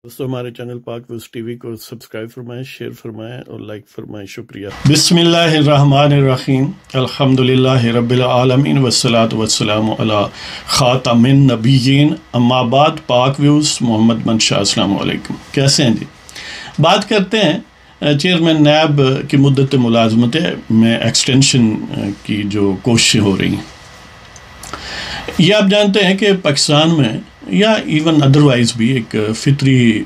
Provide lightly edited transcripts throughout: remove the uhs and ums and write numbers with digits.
دوستو ہمارے چینل پاک ویوز ٹی وی کو سبسکرائب فرمائیں، شیئر فرمائیں اور لائک فرمائیں. شکریہ. بسم اللہ الرحمن الرحیم. الحمدللہ رب العالمین والصلاة والسلام علی خاتم النبیین. اما بعد. پاک ویوز محمد منشا. السلام علیکم. کیسے ہیں جی؟ بات کرتے ہیں چیئرمین نیب کی مدت ملازمت میں ایکسٹینشن کی جو کوششیں ہو رہی ہیں. یہ آپ جانتے ہیں کہ پاکستان میں یا ایون ادروائز بھی ایک فطری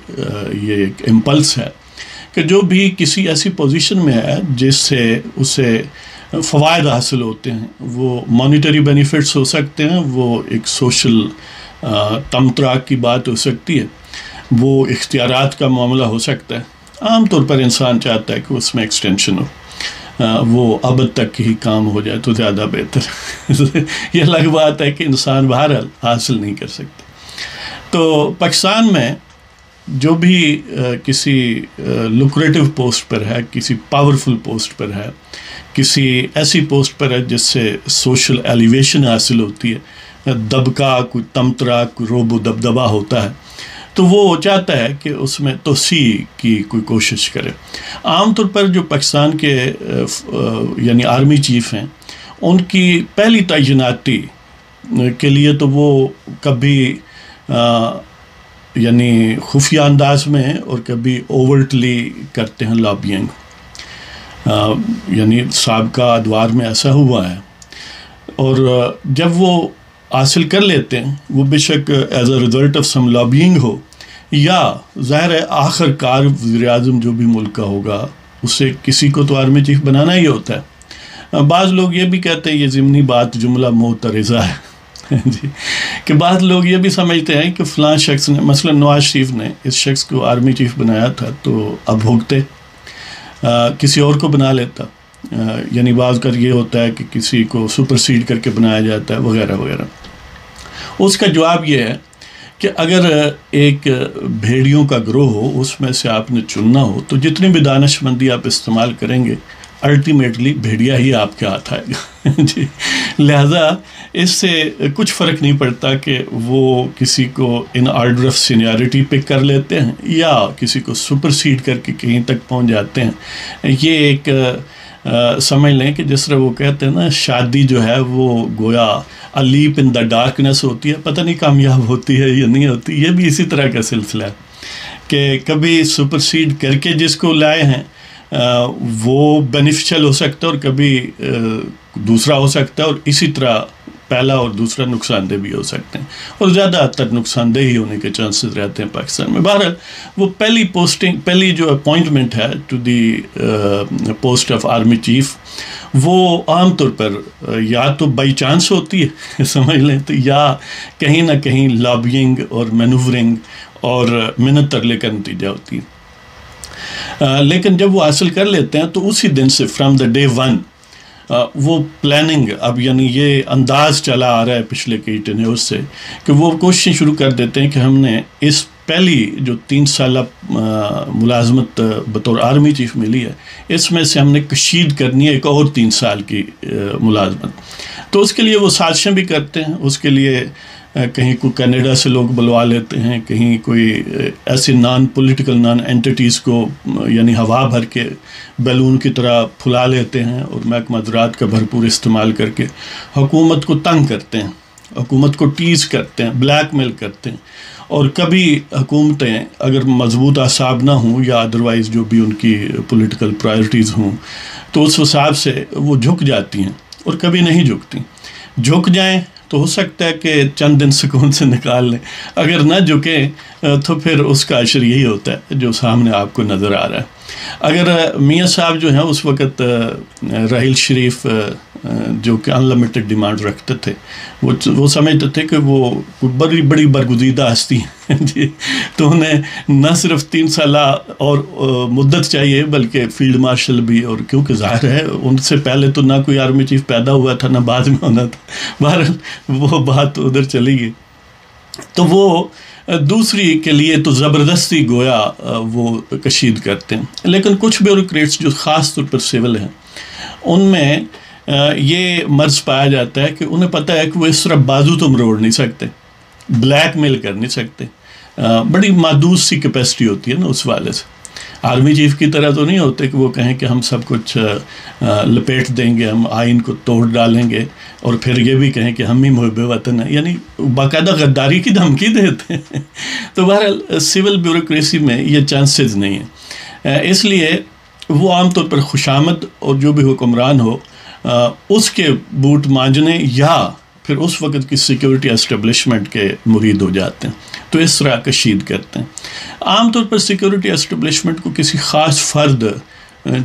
یہ ایک امپلس ہے کہ جو بھی کسی ایسی پوزیشن میں ہے جس سے اسے فوائد حاصل ہوتے ہیں، وہ مانیٹری بینیفٹس ہو سکتے ہیں، وہ ایک سوشل تمطراق کی بات ہو سکتی ہے، وہ اختیارات کا معاملہ ہو سکتا ہے. عام طور پر انسان چاہتا ہے کہ اس میں ایکسٹینشن ہو، وہ ابد تک ہی کام ہو جائے تو زیادہ بہتر. یہ الگ بات ہے کہ انسان بہرحال حاصل نہیں کر سکتا. تو پاکستان میں جو بھی کسی لوکریٹو پوسٹ پر ہے، کسی پاورفل پوسٹ پر ہے، کسی ایسی پوسٹ پر ہے جس سے سوشل ایلیویشن حاصل ہوتی ہے، دبکا، کوئی تمطرا، کوئی روب و دبدبا ہوتا ہے، تو وہ چاہتا ہے کہ اس میں توسیع کی کوئی کوشش کرے. عام طور پر جو پاکستان کے یعنی آرمی چیف ہیں، ان کی پہلی تعیناتی کے لیے تو وہ کبھی یعنی خفیہ انداز میں اور کبھی اوورٹلی کرتے ہیں لابینگ. یعنی سابقہ ادوار میں ایسا ہوا ہے، اور جب وہ حاصل کر لیتے ہیں، وہ بے شک as a result of some lobbying ہو، یا ظاہر ہے آخر کار وزیر اعظم جو بھی ملک کا ہوگا اسے کسی کو تو آرمی چیف بنانا ہی ہوتا ہے. بعض لوگ یہ بھی کہتے ہیں، یہ ضمنی بات جملہ معترضہ ہے جی، کہ بعض لوگ یہ بھی سمجھتے ہیں کہ فلاں شخص نے، مثلا نواز شریف نے اس شخص کو آرمی چیف بنایا تھا تو اب بھگتے کسی اور کو بنا لیتا. یعنی بعض کر یہ ہوتا ہے کہ کسی کو سپرسیڈ کر کے بنایا جاتا ہے وغیرہ وغیرہ. اس کا جواب یہ ہے کہ اگر ایک بھیڑیوں کا گروہ ہو، اس میں سے آپ نے چننا ہو، تو جتنی بھی دانش مندی آپ استعمال کریں گے، الٹیمیٹلی بھیڑیا ہی آپ کے ہاتھ آئے گا جی. لہذا اس سے کچھ فرق نہیں پڑتا کہ وہ کسی کو ان آرڈر آف سینیارٹی پک کر لیتے ہیں یا کسی کو سپرسیڈ کر کے کہیں تک پہنچ جاتے ہیں. یہ ایک سمجھ لیں کہ جس طرح وہ کہتے ہیں نا، شادی جو ہے وہ گویا a leap in the darkness ہوتی ہے، پتہ نہیں کامیاب ہوتی ہے یا نہیں ہوتی. یہ بھی اسی طرح کا سلسلہ ہے کہ کبھی سپرسیڈ کر کے جس کو لائے ہیں وہ بینیفیشل ہو سکتا ہے، اور کبھی دوسرا ہو سکتا ہے، اور اسی طرح پہلا اور دوسرا نقصان دہ بھی ہو سکتے ہیں، اور زیادہ تر نقصان دہ ہی ہونے کے چانسز رہتے ہیں پاکستان میں. بہرحال وہ پہلی جو اپوائنٹمنٹ ہے to the post of army chief, وہ عام طور پر یا تو بائی چانس ہوتی ہے سمجھ لیں تو، یا کہیں نہ کہیں لابینگ اور مینوورنگ اور محنت ترلے کا نتیجہ ہوتی ہے. لیکن جب وہ حاصل کر لیتے ہیں تو اسی دن سے فرام دا ڈے ون وہ پلاننگ، اب یعنی یہ انداز چلا آ رہا ہے پچھلے کئی ٹینیور سے کہ وہ کوششیں شروع کر دیتے ہیں کہ ہم نے اس پہلی جو 3 سالہ ملازمت بطور آرمی چیف ملی ہے، اس میں سے ہم نے کشید کرنی ہے ایک اور 3 سال کی ملازمت. تو اس کے لیے وہ سازشیں بھی کرتے ہیں. اس کے لیے کہیں کوئی کینیڈا سے لوگ بلوا لیتے ہیں، کہیں کوئی ایسی نان پولیٹیکل نان اینٹیٹیز کو یعنی ہوا بھر کے بیلون کی طرح پھلا لیتے ہیں، اور محکمہ زراعت کا بھرپور استعمال کر کے حکومت کو تنگ کرتے ہیں، حکومت کو ٹیز کرتے ہیں، بلیک میل کرتے ہیں. اور کبھی حکومتیں اگر مضبوط اعصاب نہ ہوں یا ادروائز جو بھی ان کی پولیٹیکل پرائرٹیز ہوں، تو اس حساب سے وہ جھک جاتی ہیں، اور کبھی نہیں جھکتی. جھک جائیں تو ہو سکتا ہے کہ چند دن سکون سے نکال لیں، اگر نہ جھکیں تو پھر اس کا اثر یہی ہوتا ہے جو سامنے آپ کو نظر آ رہا ہے. اگر میاں صاحب جو ہیں اس وقت راحیل شریف جو کہ انلمیٹڈ ڈیمانڈ رکھتے تھے، وہ سمجھتے تھے کہ وہ بڑی بڑی برگزیدہ ہستی ہیں جی، تو انہیں نہ صرف 3 سالہ اور مدت چاہیے بلکہ فیلڈ مارشل بھی. اور کیونکہ ظاہر ہے ان سے پہلے تو نہ کوئی آرمی چیف پیدا ہوا تھا، نہ بعد میں ہونا تھا. بہرحال وہ بات ادھر چلی گئی. تو وہ دوسری کے لیے تو زبردستی گویا وہ کشید کرتے ہیں. لیکن کچھ بیوروکریٹس جو خاص طور پر سول ہیں، ان میں یہ مرض پایا جاتا ہے کہ انہیں پتہ ہے کہ وہ اس طرح بازو تو مروڑ نہیں سکتے، بلیک میل کر نہیں سکتے، بڑی محدود سی کیپیسٹی ہوتی ہے نا اس والے سے. آرمی چیف کی طرح تو نہیں ہوتے کہ وہ کہیں کہ ہم سب کچھ لپیٹ دیں گے, ہم آئین کو توڑ ڈالیں گے, اور پھر یہ بھی کہیں کہ ہم ہی محب وطن ہیں, یعنی باقاعدہ غداری کی دھمکی دیتے ہیں. تو بہرحال سول بیوروکریسی میں یہ چانسز نہیں ہیں, اس لیے وہ عام طور پر خوشامد اور جو بھی حکمران ہو اس کے بوٹ مانجنے یا پھر اس وقت کی سیکیورٹی اسٹیبلشمنٹ کے مرید ہو جاتے ہیں, تو اس طرح کشید کرتے ہیں. عام طور پر سیکیورٹی اسٹیبلشمنٹ کو کسی خاص فرد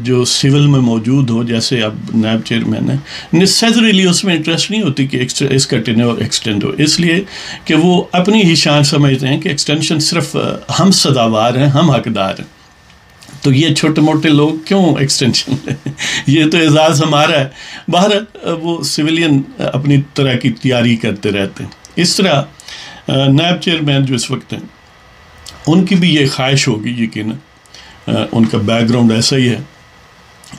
جو سول میں موجود ہو, جیسے اب نیب چیئرمین ہے, نیسیسریلی اس میں انٹرسٹ نہیں ہوتی کہ اس کا ٹینیور ایکسٹینڈ ہو, اس لیے کہ وہ اپنی ہی شان سمجھتے ہیں کہ ایکسٹینشن صرف ہم سزاوار ہیں, ہم حقدار ہیں. تو یہ چھوٹے موٹے لوگ کیوں ایکسٹینشن لیں, یہ تو اعزاز ہمارا ہے. باہر وہ سویلین اپنی طرح کی تیاری کرتے رہتے ہیں. اس طرح نیب چیئرمین جو اس وقت ہیں ان کی بھی یہ خواہش ہوگی یقیناً, ان کا بیک گراؤنڈ ایسا ہی ہے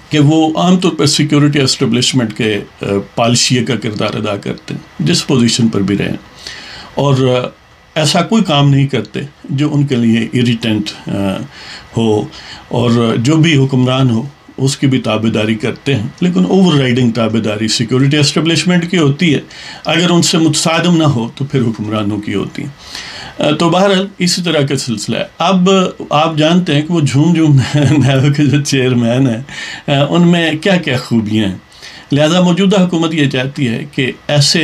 کہ وہ عام طور پر سیکیورٹی اسٹیبلشمنٹ کے پالشیے کا کردار ادا کرتے ہیں, جس پوزیشن پر بھی رہیں, اور ایسا کوئی کام نہیں کرتے جو ان کے لیے اریٹنٹ ہو, اور جو بھی حکمران ہو اس کی بھی تابعداری کرتے ہیں, لیکن اوور رائڈنگ تابعداری سیکیورٹی اسٹیبلشمنٹ کی ہوتی ہے. اگر ان سے متصادم نہ ہو تو پھر حکمرانوں کی ہوتی ہے. تو بہرحال اسی طرح کا سلسلہ ہے. اب آپ جانتے ہیں کہ وہ جھوم نیب کے جو چیئرمین ہیں ان میں کیا کیا خوبیاں ہیں, لہذا موجودہ حکومت یہ چاہتی ہے کہ ایسے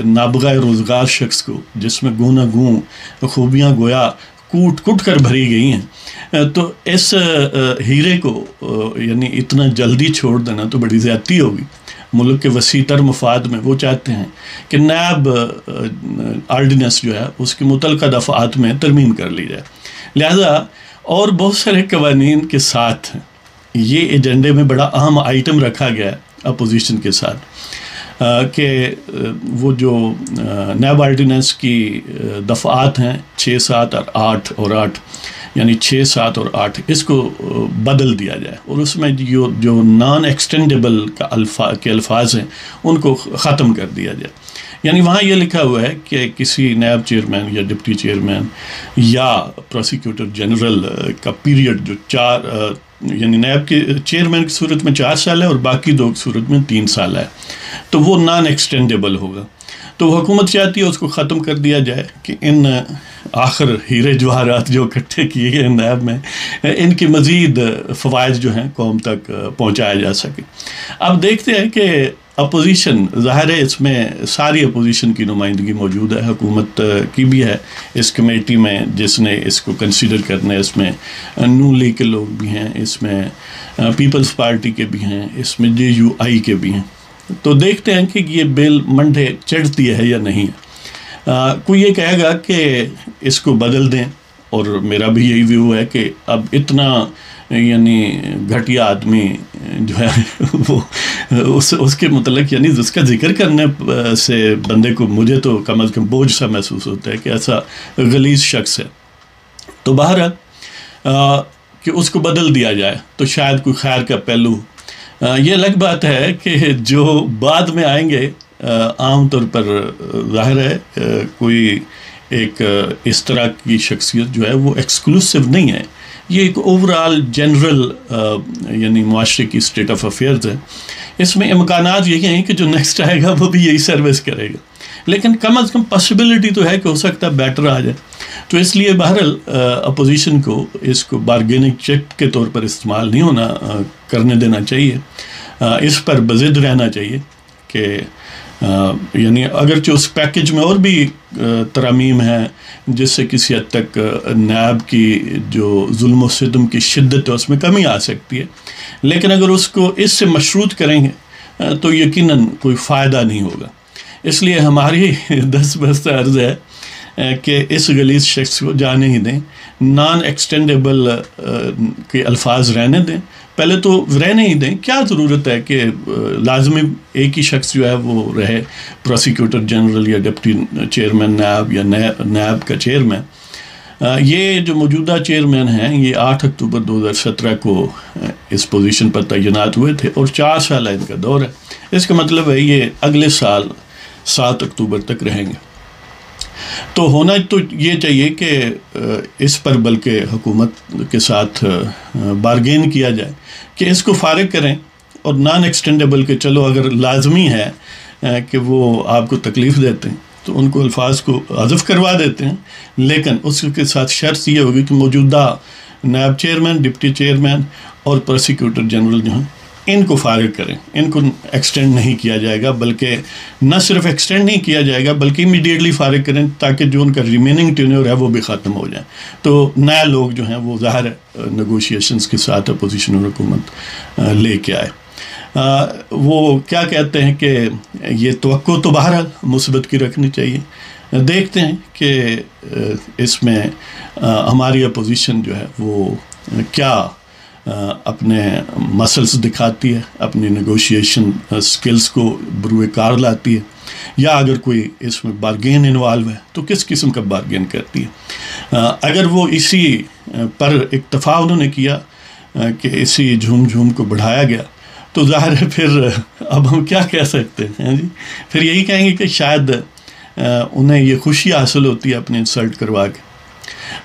نابغہ روزگار شخص کو جس میں گوں نہ گوں خوبیاں گویا کوٹ کوٹ کر بھری گئی ہیں, تو اس ہیرے کو یعنی اتنا جلدی چھوڑ دینا تو بڑی زیادتی ہوگی. ملک کے وسیع تر مفاد میں وہ چاہتے ہیں کہ نیب آرڈیننس جو ہے اس کی متعلقہ دفعات میں ترمیم کر لی جائے. لہذا اور بہت سارے قوانین کے ساتھ یہ ایجنڈے میں بڑا اہم آئٹم رکھا گیا ہے اپوزیشن کے ساتھ کہ وہ جو نیب آرڈیننس کی دفعات ہیں 6, 7 اور 8 یعنی 6, 7 اور 8 اس کو بدل دیا جائے, اور اس میں جو نان ایکسٹینڈیبل کے الفاظ ہیں ان کو ختم کر دیا جائے. یعنی وہاں یہ لکھا ہوا ہے کہ کسی نیب چیئرمین یا ڈپٹی چیئرمین یا پروسیکیوٹر جنرل کا پیریڈ جو 4 یعنی نیب کے چیئرمین کی صورت میں 4 سال ہے اور باقی 2 کی صورت میں 3 سال ہے, تو وہ نان ایکسٹینڈیبل ہوگا. تو وہ حکومت چاہتی ہے اس کو ختم کر دیا جائے کہ ان آخر ہیرے جواہرات جو اکٹھے کیے گئے نیب میں ان کی مزید فوائد جو ہیں قوم تک پہنچایا جا سکے. اب دیکھتے ہیں کہ اپوزیشن, ظاہر ہے اس میں ساری اپوزیشن کی نمائندگی موجود ہے, حکومت کی بھی ہے اس کمیٹی میں جس نے اس کو کنسیڈر کرنا ہے. اس میں نون لیگ کے لوگ بھی ہیں, اس میں پیپلز پارٹی کے بھی ہیں, اس میں JUI کے بھی ہیں. تو دیکھتے ہیں کہ یہ بل منڈے چڑھتی ہے یا نہیں. کوئی یہ کہے گا کہ اس کو بدل دیں, اور میرا بھی یہی ویو ہے کہ اب اتنا یعنی گھٹیا آدمی جو ہے وہ اس کے متعلق یعنی اس کا ذکر کرنے سے بندے کو مجھے تو کم از کم بوجھ سا محسوس ہوتا ہے کہ ایسا غلیظ شخص ہے. تو بہرحال کہ اس کو بدل دیا جائے تو شاید کوئی خیر کا پہلو. یہ الگ بات ہے کہ جو بعد میں آئیں گے عام طور پر ظاہر ہے کوئی ایک اس طرح کی شخصیت جو ہے وہ ایکسکلوسیو نہیں ہے, یہ ایک اوور آل جنرل یعنی معاشرے کی اسٹیٹ آف افیئرز ہے. اس میں امکانات یہی ہیں کہ جو نیکسٹ آئے گا وہ بھی یہی سروس کرے گا, لیکن کم از کم پاسبلٹی تو ہے کہ ہو سکتا ہے بیٹر آ جائے. تو اس لیے بہرحال اپوزیشن کو اس کو بارگیننگ چپ کے طور پر استعمال نہیں کرنے دینا چاہیے, اس پر بضد رہنا چاہیے کہ یعنی اگرچہ اس پیکج میں اور بھی ترامیم ہیں جس سے کسی حد تک نیب کی جو ظلم و ستم کی شدت ہے اس میں کمی آ سکتی ہے, لیکن اگر اس کو اس سے مشروط کریں گے تو یقیناً کوئی فائدہ نہیں ہوگا. اس لیے ہماری دست عرض ہے کہ اس غلیظ شخص کو جانے ہی دیں, نان ایکسٹینڈیبل کے الفاظ رہنے دیں, پہلے تو رہنے ہی دیں. کیا ضرورت ہے کہ لازمی ایک ہی شخص جو ہے وہ رہے پروسیکیوٹر جنرل یا ڈپٹی چیئرمین نیب یا نیب کا چیئرمین. یہ جو موجودہ چیئرمین ہیں یہ 8 اکتوبر 2017 کو اس پوزیشن پر تعینات ہوئے تھے اور 4 سال ان کا دور ہے. اس کا مطلب ہے یہ اگلے سال 7 اکتوبر تک رہیں گے. تو ہونا تو یہ چاہیے کہ اس پر بلکہ حکومت کے ساتھ بارگین کیا جائے کہ اس کو فارغ کریں، اور نان ایکسٹینڈیبل کہ چلو اگر لازمی ہے کہ وہ آپ کو تکلیف دیتے ہیں تو ان کو الفاظ کو حذف کروا دیتے ہیں، لیکن اس کے ساتھ شرط یہ ہوگی کہ موجودہ نائب چیئرمین، ڈپٹی چیئرمین اور پروسیکیوٹر جنرل جو ہیں ان کو فارغ کریں، ان کو ایکسٹینڈ نہیں کیا جائے گا، بلکہ نہ صرف ایکسٹینڈ نہیں کیا جائے گا بلکہ امیڈیٹلی فارغ کریں تاکہ جو ان کا ریمیننگ ٹینیور ہے وہ بھی ختم ہو جائے، تو نیا لوگ جو ہیں وہ ظاہر نیگوشیشنز کے ساتھ اپوزیشن اور حکومت لے کے آئے۔ وہ کیا کہتے ہیں کہ یہ توقع تو بہرحال مثبت کی رکھنی چاہیے، دیکھتے ہیں کہ اس میں ہماری اپوزیشن جو ہے وہ کیا اپنے مسلس دکھاتی ہے، اپنی نیگوشیشن سکلز کو بروئے کار لاتی ہے، یا اگر کوئی اس میں بارگین انوالو ہے تو کس قسم کا بارگین کرتی ہے۔ اگر وہ اسی پر اکتفا انہوں نے کیا کہ اسی جھوم جھوم کو بڑھایا گیا تو ظاہر ہے پھر اب ہم کیا کہہ سکتے ہیں جی، پھر یہی کہیں گے کہ شاید انہیں یہ خوشی حاصل ہوتی ہے اپنے انسلٹ کروا کے۔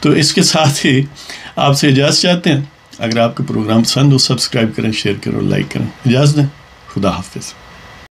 تو اس کے ساتھ ہی آپ سے اجازت چاہتے ہیں، اگر آپ کو پروگرام پسند ہو سبسکرائب کریں، شیئر کریں اور لائک کریں۔ اجازت دیں، خدا حافظ۔